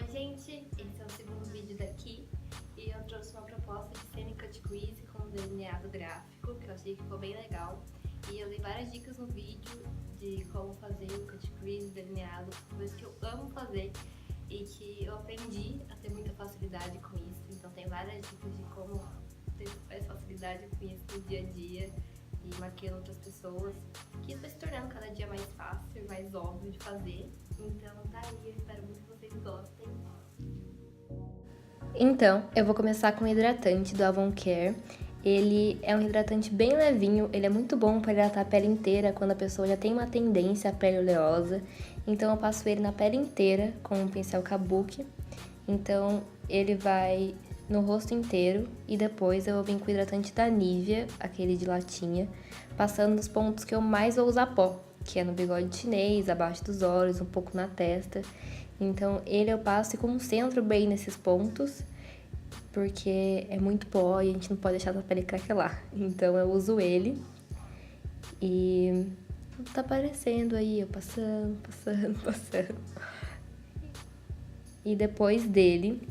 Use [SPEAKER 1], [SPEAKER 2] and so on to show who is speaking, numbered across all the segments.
[SPEAKER 1] Oi gente, esse é o segundo vídeo daqui e eu trouxe uma proposta de semi-cut crease com delineado gráfico, que eu achei que ficou bem legal. E eu dei várias dicas no vídeo de como fazer o cut crease delineado, coisa que eu amo fazer e que eu aprendi a ter muita facilidade com isso. Então tem várias dicas de como ter mais facilidade com isso no dia a dia e maquiando outras pessoas, que isso vai se tornando cada dia mais fácil e mais óbvio de fazer. Então tá aí, eu espero muito que vocês gostem. Então, eu vou começar com o hidratante do Avon Care. Ele é um hidratante bem levinho, ele é muito bom para hidratar a pele inteira quando a pessoa já tem uma tendência à pele oleosa. Então eu passo ele na pele inteira com um pincel Kabuki. Então ele vai no rosto inteiro e depois eu vou vir com o hidratante da Nivea, aquele de latinha, passando nos pontos que eu mais vou usar pó, que é no bigode chinês, abaixo dos olhos, um pouco na testa. Então ele eu passo e concentro bem nesses pontos, porque é muito pó e a gente não pode deixar a pele craquelar. Então eu uso ele e tá aparecendo aí, eu passando. E depois dele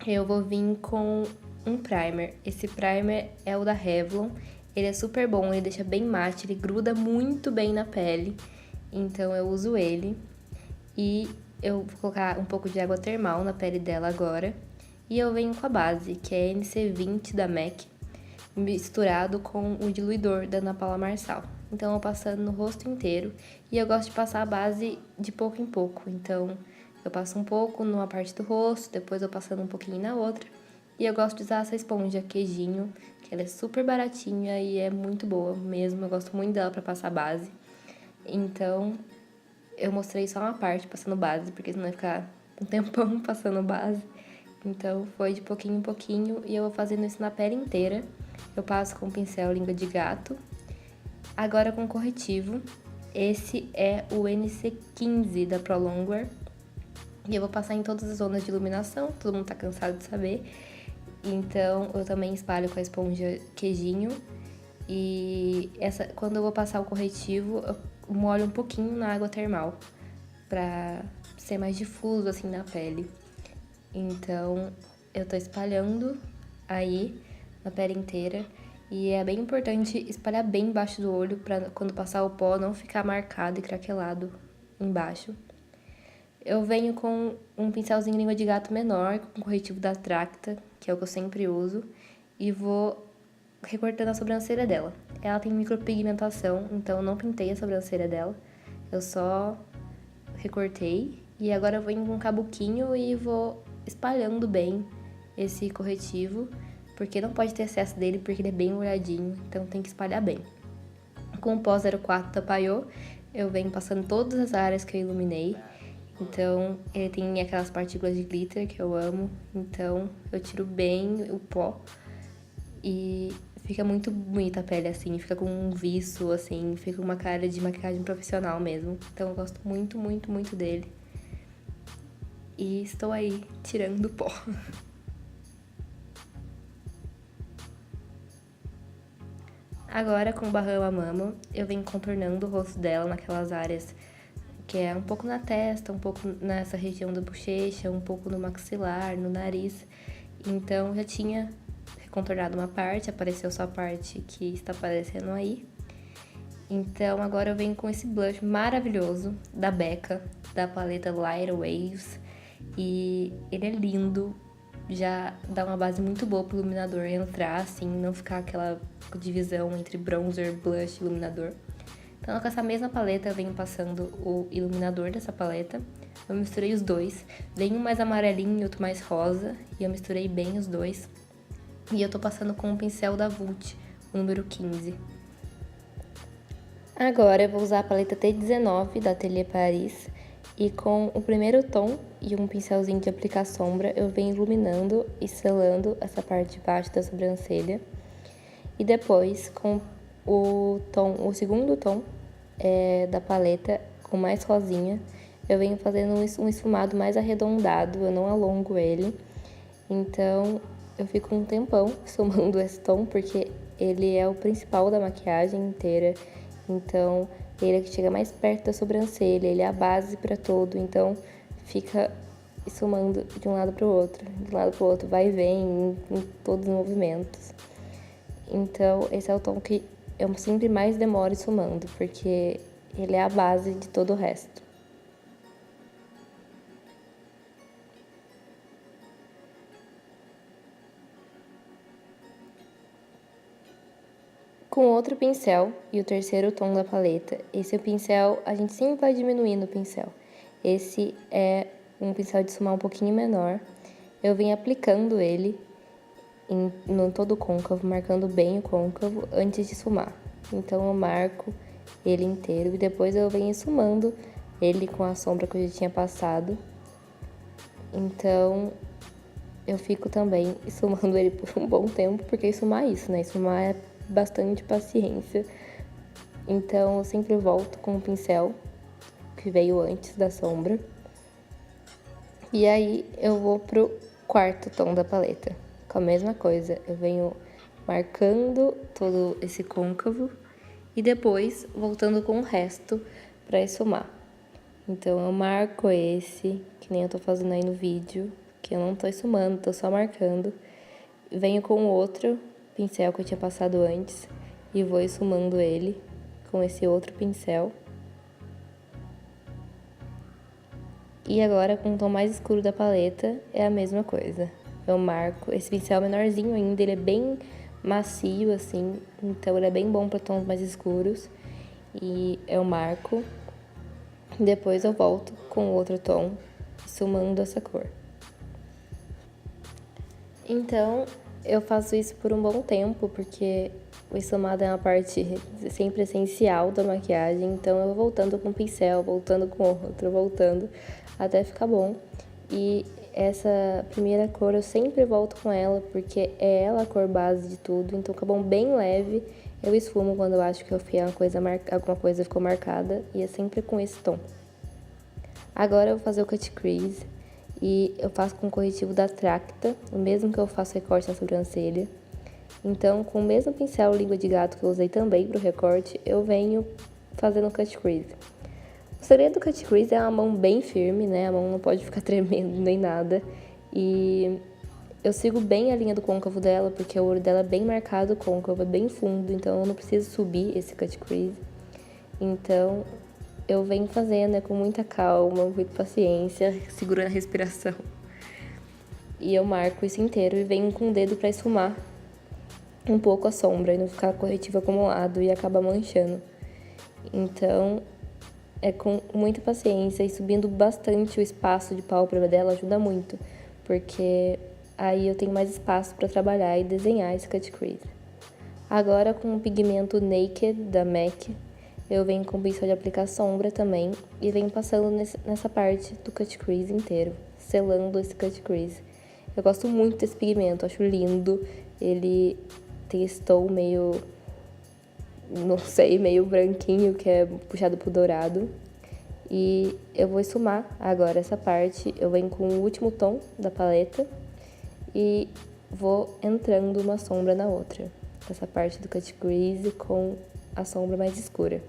[SPEAKER 1] eu vou vir com um primer. Esse primer é o da Revlon. Ele é super bom, ele deixa bem mate, ele gruda muito bem na pele. Então eu uso ele. E eu vou colocar um pouco de água termal na pele dela agora. E eu venho com a base, que é NC20 da MAC, misturado com o diluidor da Ana Paula Marçal. Então eu vou passando no rosto inteiro. E eu gosto de passar a base de pouco em pouco. Então eu passo um pouco numa parte do rosto, depois eu passando um pouquinho na outra. E eu gosto de usar essa esponja queijinho, que ela é super baratinha e é muito boa mesmo. Eu gosto muito dela pra passar base. Então eu mostrei só uma parte passando base, porque senão ia ficar um tempão passando base. Então foi de pouquinho em pouquinho e eu vou fazendo isso na pele inteira. Eu passo com o pincel língua de gato. Agora com corretivo. Esse é o NC15 da Prolongwear. E eu vou passar em todas as zonas de iluminação, todo mundo tá cansado de saber. Então eu também espalho com a esponja queijinho. E quando eu vou passar o corretivo, eu molho um pouquinho na água termal, pra ser mais difuso assim na pele. Então eu tô espalhando aí na pele inteira. E é bem importante espalhar bem embaixo do olho, pra quando passar o pó não ficar marcado e craquelado embaixo. Eu venho com um pincelzinho língua de gato menor, com corretivo da Tracta, que é o que eu sempre uso, e vou recortando a sobrancelha dela. Ela tem micropigmentação, então eu não pintei a sobrancelha dela, eu só recortei. E agora eu venho com um cabuquinho e vou espalhando bem esse corretivo, porque não pode ter excesso dele, porque ele é bem molhadinho, então tem que espalhar bem. Com o pó 04 da Payot, eu venho passando todas as áreas que eu iluminei. Então, ele tem aquelas partículas de glitter que eu amo, então eu tiro bem o pó e fica muito bonita a pele, assim, fica com um viço, assim, fica uma cara de maquiagem profissional mesmo. Então eu gosto muito, muito, muito dele. E estou aí, tirando o pó. Agora, com o Bahama Mama, eu venho contornando o rosto dela naquelas áreas que é um pouco na testa, um pouco nessa região da bochecha, um pouco no maxilar, no nariz. Então, já tinha contornado uma parte, apareceu só a parte que está aparecendo aí. Então, agora eu venho com esse blush maravilhoso da Becca, da paleta Light Waves. E ele é lindo, já dá uma base muito boa pro iluminador entrar, assim, não ficar aquela divisão entre bronzer, blush e iluminador. Então, com essa mesma paleta, eu venho passando o iluminador dessa paleta. Eu misturei os dois. Vem um mais amarelinho e outro mais rosa. E eu misturei bem os dois. E eu tô passando com o pincel da Vult, o número 15. Agora eu vou usar a paleta T19 da Atelier Paris. E com o primeiro tom e um pincelzinho de aplicar sombra, eu venho iluminando e selando essa parte de baixo da sobrancelha. E depois, com o segundo tom da paleta, com mais rosinha, eu venho fazendo um esfumado mais arredondado, eu não alongo ele. Então, eu fico um tempão esfumando esse tom, porque ele é o principal da maquiagem inteira. Então, ele é que chega mais perto da sobrancelha, ele é a base pra todo, então fica esfumando de um lado pro outro, de um lado pro outro, vai e vem em todos os movimentos. Então, esse é o tom que eu sempre mais demoro esfumando, porque ele é a base de todo o resto. Com outro pincel e o terceiro tom da paleta, esse é o pincel, a gente sempre vai diminuindo o pincel. Esse é um pincel de esfumar um pouquinho menor. Eu venho aplicando ele no todo o côncavo, marcando bem o côncavo antes de esfumar. Então eu marco ele inteiro e depois eu venho esfumando ele com a sombra que eu já tinha passado. Então eu fico também esfumando ele por um bom tempo, porque esfumar é isso, né? Esfumar é bastante paciência. Então eu sempre volto com o pincel que veio antes da sombra. E aí eu vou pro quarto tom da paleta. Com a mesma coisa, eu venho marcando todo esse côncavo e depois voltando com o resto para esfumar. Então eu marco esse, que nem eu tô fazendo aí no vídeo, que eu não tô esfumando, tô só marcando. Venho com outro pincel que eu tinha passado antes e vou esfumando ele com esse outro pincel. E agora, com o tom mais escuro da paleta, é a mesma coisa. Eu marco, esse pincel menorzinho ainda, ele é bem macio, assim, então ele é bem bom para tons mais escuros. E eu marco, depois eu volto com o outro tom, esfumando essa cor. Então, eu faço isso por um bom tempo, porque o esfumado é uma parte sempre essencial da maquiagem, então eu vou voltando com o pincel, voltando com outro, voltando, até ficar bom. E essa primeira cor eu sempre volto com ela, porque é ela a cor base de tudo, então fica bom bem leve. Eu esfumo quando eu acho que eu fiz alguma coisa ficou marcada, e é sempre com esse tom. Agora eu vou fazer o cut crease. E eu faço com o corretivo da Tracta, o mesmo que eu faço recorte na sobrancelha. Então, com o mesmo pincel língua de gato que eu usei também pro recorte, eu venho fazendo cut crease. O segredo do cut crease é uma mão bem firme, né? A mão não pode ficar tremendo nem nada. E eu sigo bem a linha do côncavo dela, porque o olho dela é bem marcado, o côncavo é bem fundo, então eu não preciso subir esse cut crease. Então, eu venho fazendo, né, com muita calma, muita paciência, segurando a respiração. E eu marco isso inteiro e venho com o dedo pra esfumar um pouco a sombra e não ficar corretivo acumulado e acaba manchando. Então, é com muita paciência e subindo bastante o espaço de pálpebra dela ajuda muito, porque aí eu tenho mais espaço para trabalhar e desenhar esse cut crease. Agora, com o pigmento Naked da MAC, eu venho com o pincel de aplicar sombra também e venho passando nessa parte do cut crease inteiro, selando esse cut crease. Eu gosto muito desse pigmento, acho lindo. Ele tem esse tom meio, não sei, meio branquinho, que é puxado pro dourado. E eu vou esfumar agora essa parte, eu venho com o último tom da paleta e vou entrando uma sombra na outra. Essa parte do cut crease com a sombra mais escura.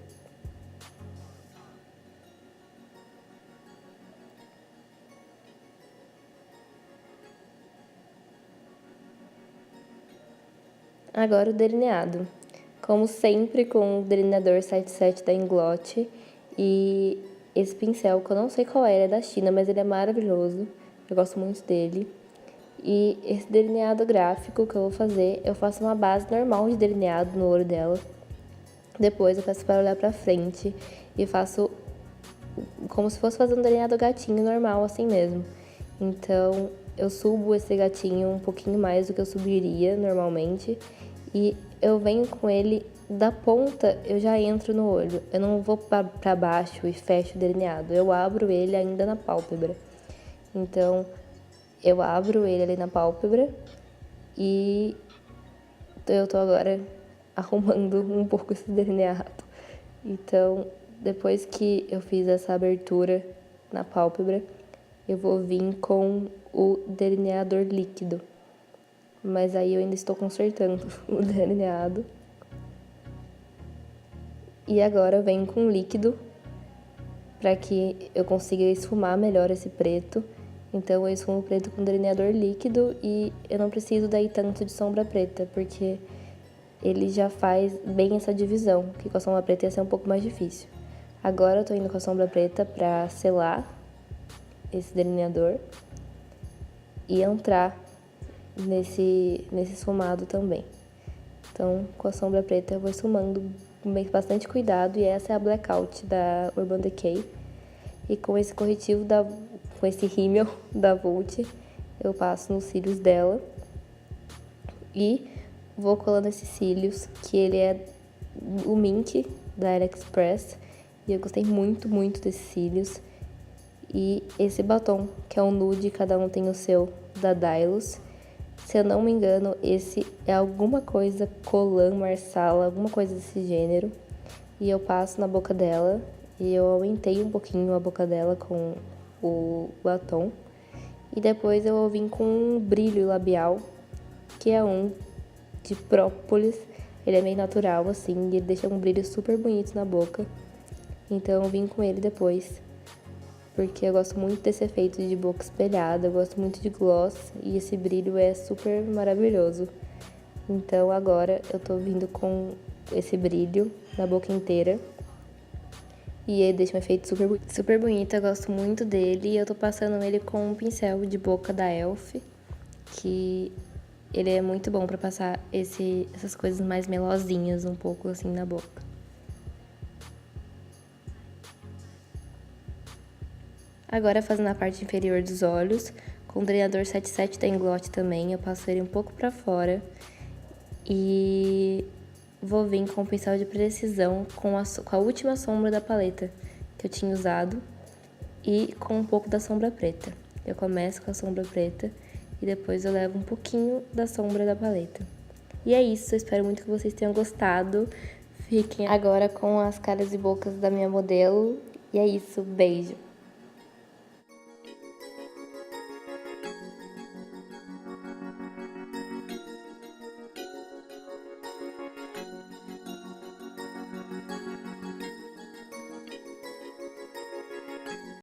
[SPEAKER 1] Agora o delineado. Como sempre, com o delineador 77 da Inglot e esse pincel, que eu não sei qual é da China, mas ele é maravilhoso. Eu gosto muito dele. E esse delineado gráfico que eu vou fazer, eu faço uma base normal de delineado no olho dela. Depois eu peço para olhar pra frente e faço como se fosse fazer um delineado gatinho normal, assim mesmo. Então, eu subo esse gatinho um pouquinho mais do que eu subiria normalmente. E eu venho com ele da ponta, eu já entro no olho. Eu não vou pra baixo e fecho o delineado. Eu abro ele ainda na pálpebra. Então, eu abro ele ali na pálpebra e eu tô agora arrumando um pouco esse delineado. Então, depois que eu fiz essa abertura na pálpebra, eu vou vir com o delineador líquido. Mas aí eu ainda estou consertando o delineado. E agora eu venho com líquido para que eu consiga esfumar melhor esse preto Então eu esfumo preto com delineador líquido e eu não preciso daí tanto de sombra preta, porque ele já faz bem essa divisão, que com a sombra preta ia ser um pouco mais difícil. Agora eu tô indo com a sombra preta pra selar esse delineador e entrar nesse esfumado também. Então, com a sombra preta eu vou esfumando com bastante cuidado, e essa é a Blackout da Urban Decay. E com esse corretivo, com esse rímel da Vult, eu passo nos cílios dela e vou colando esses cílios, que ele é o Mink da AliExpress, e eu gostei muito, muito desses cílios. E esse batom, que é um nude, cada um tem o seu, da Dylos. Se eu não me engano, esse é alguma coisa Colan Marsala, alguma coisa desse gênero. E eu passo na boca dela, e eu aumentei um pouquinho a boca dela com o batom. E depois eu vim com um brilho labial, que é um de própolis. Ele é meio natural, assim, e ele deixa um brilho super bonito na boca. Então eu vim com ele depois, porque eu gosto muito desse efeito de boca espelhada, eu gosto muito de gloss, e esse brilho é super maravilhoso. Então agora eu tô vindo com esse brilho na boca inteira, e ele deixa um efeito super bonito, eu gosto muito dele, e eu tô passando ele com um pincel de boca da Elf, que ele é muito bom pra passar essas coisas mais melosinhas um pouco assim na boca. Agora fazendo a parte inferior dos olhos, com o delineador 77 da Inglot também, eu passo ele um pouco pra fora e vou vir com o pincel de precisão com a última sombra da paleta que eu tinha usado e com um pouco da sombra preta. Eu começo com a sombra preta e depois eu levo um pouquinho da sombra da paleta. E é isso, eu espero muito que vocês tenham gostado. Fiquem agora com as caras e bocas da minha modelo. E é isso, beijo!